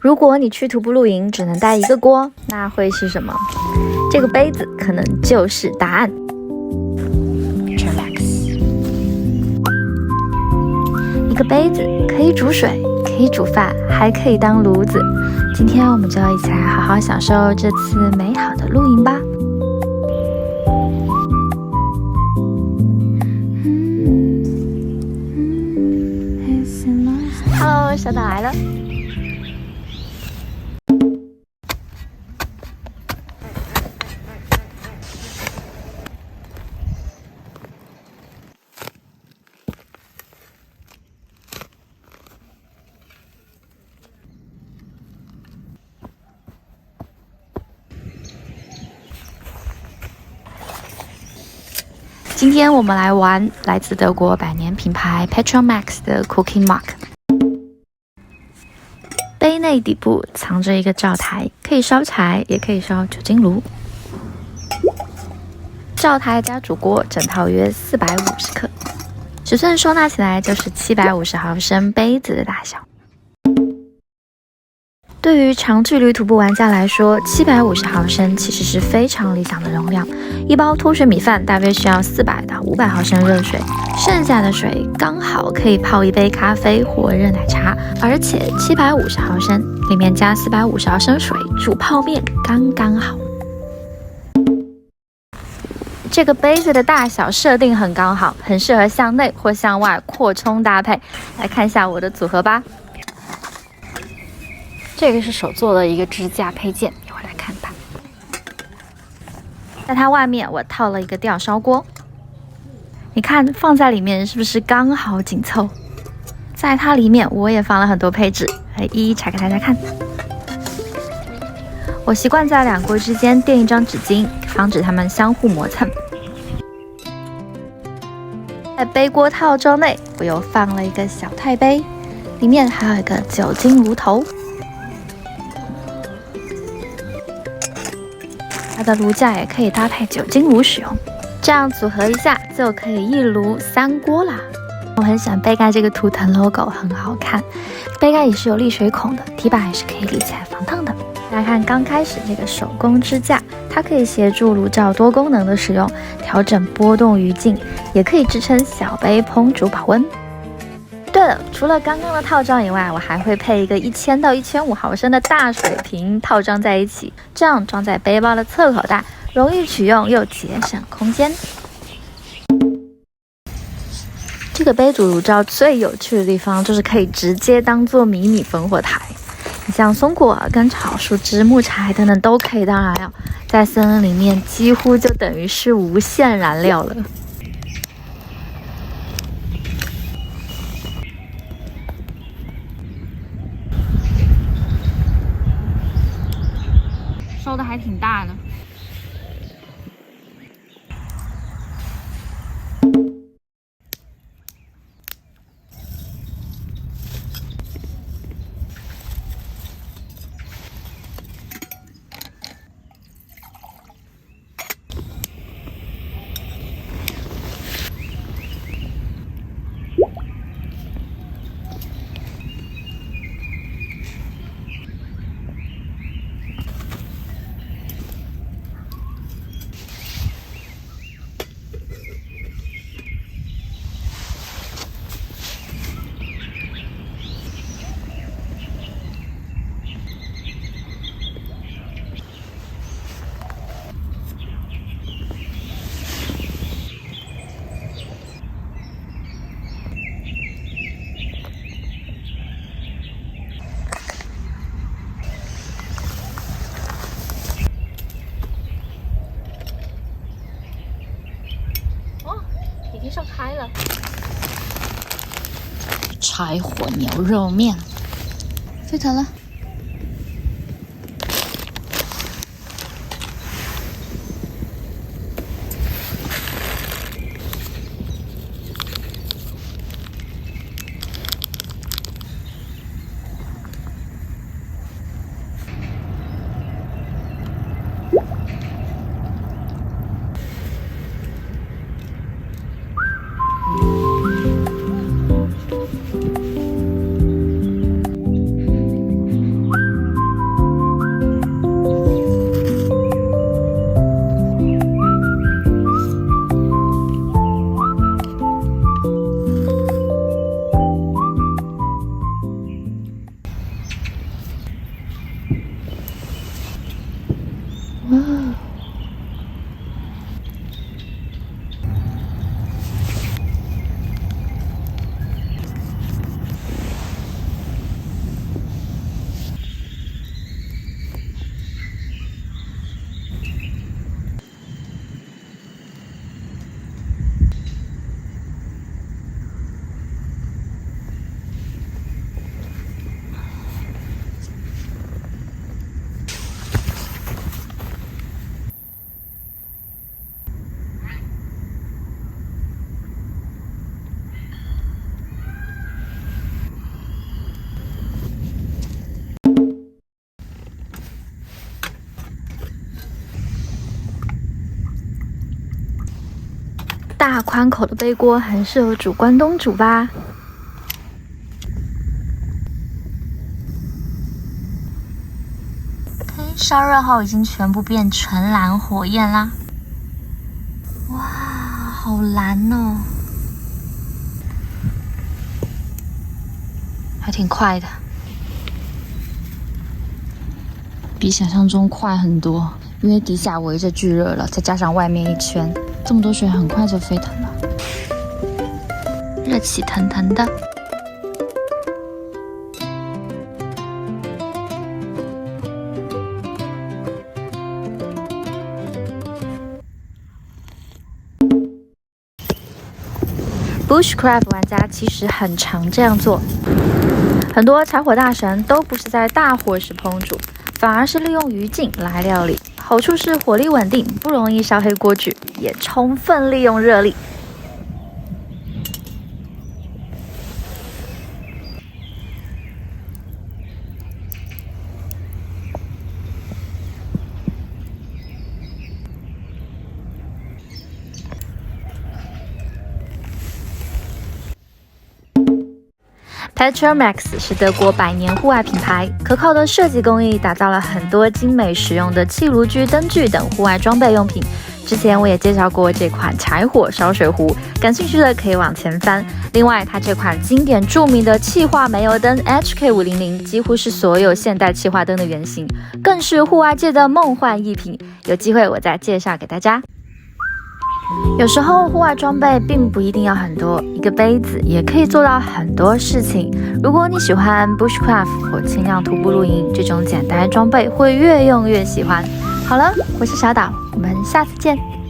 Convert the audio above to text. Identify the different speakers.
Speaker 1: 如果你去徒步露营只能带一个锅，那会是什么？这个杯子可能就是答案。一个杯子可以煮水，可以煮饭，还可以当炉子。今天我们就一起来好好享受这次美好的露营吧。Hello， 小岛来了。今天我们来玩来自德国百年品牌 Petromax 的 Cooking Mug。杯内底部藏着一个灶台，可以烧柴，也可以烧酒精炉。灶台加煮锅，整套约450克，尺寸收纳起来就是750毫升杯子的大小。对于长距离徒步玩家来说，750毫升其实是非常理想的容量。一包脱水米饭大约需要400到500毫升热水，剩下的水刚好可以泡一杯咖啡或热奶茶。而且750毫升里面加450毫升水煮泡面刚刚好。这个杯子的大小设定很刚好，很适合向内或向外扩充搭配。来看一下我的组合吧。这个是手做的一个支架配件，一会儿来看吧。在它外面我套了一个吊烧锅，你看放在里面是不是刚好紧凑？在它里面我也放了很多配置，来一一拆给大家看。我习惯在2锅之间垫一张纸巾，防止它们相互磨蹭。在背锅套装内我又放了一个小钛杯，里面还有一个酒精炉头。它的炉架也可以搭配酒精炉使用，这样组合一下就可以1炉3锅啦。我很喜欢杯盖这个图腾 logo， 很好看。杯盖也是有沥水孔的，提把也是可以立起来防烫的。大家看刚开始这个手工支架，它可以协助炉灶多功能的使用，调整波动余烬，也可以支撑小杯烹煮保温。对了，除了刚刚的套装以外，我还会配一个1000到1500毫升的大水瓶套装在一起，这样装在背包的侧口袋，容易取用又节省空间。这个杯煮炉灶最有趣的地方就是可以直接当做迷你烽火台，你像松果、根草、树枝、木柴等等都可以当燃料，在森林里面几乎就等于是无限燃料了。烧的还挺大的。已经烧开了。柴火牛肉面，沸腾了。大宽口的背锅很适合煮关东煮吧。烧热后已经全部变纯蓝火焰啦！哇，好蓝哦，还挺快的，比想象中快很多。因为底下围着聚热了，再加上外面一圈，这么多水很快就沸腾了，热气腾腾的。Bushcraft 玩家其实很常这样做，很多柴火大神都不是在大火时烹煮，反而是利用余烬来料理。好处是火力稳定，不容易烧黑锅具，也充分利用热力。Petromax 是德国百年户外品牌，可靠的设计工艺打造了很多精美实用的气炉具、灯具等户外装备用品。之前我也介绍过这款柴火烧水壶，感兴趣的可以往前翻。另外，它这款经典著名的气化煤油灯 HK500，几乎是所有现代气化灯的原型，更是户外界的梦幻逸品。有机会我再介绍给大家。有时候户外装备并不一定要很多，一个杯子也可以做到很多事情。如果你喜欢 Bushcraft 或轻量徒步露营这种简单装备，会越用越喜欢。好了，我是小岛，我们下次见。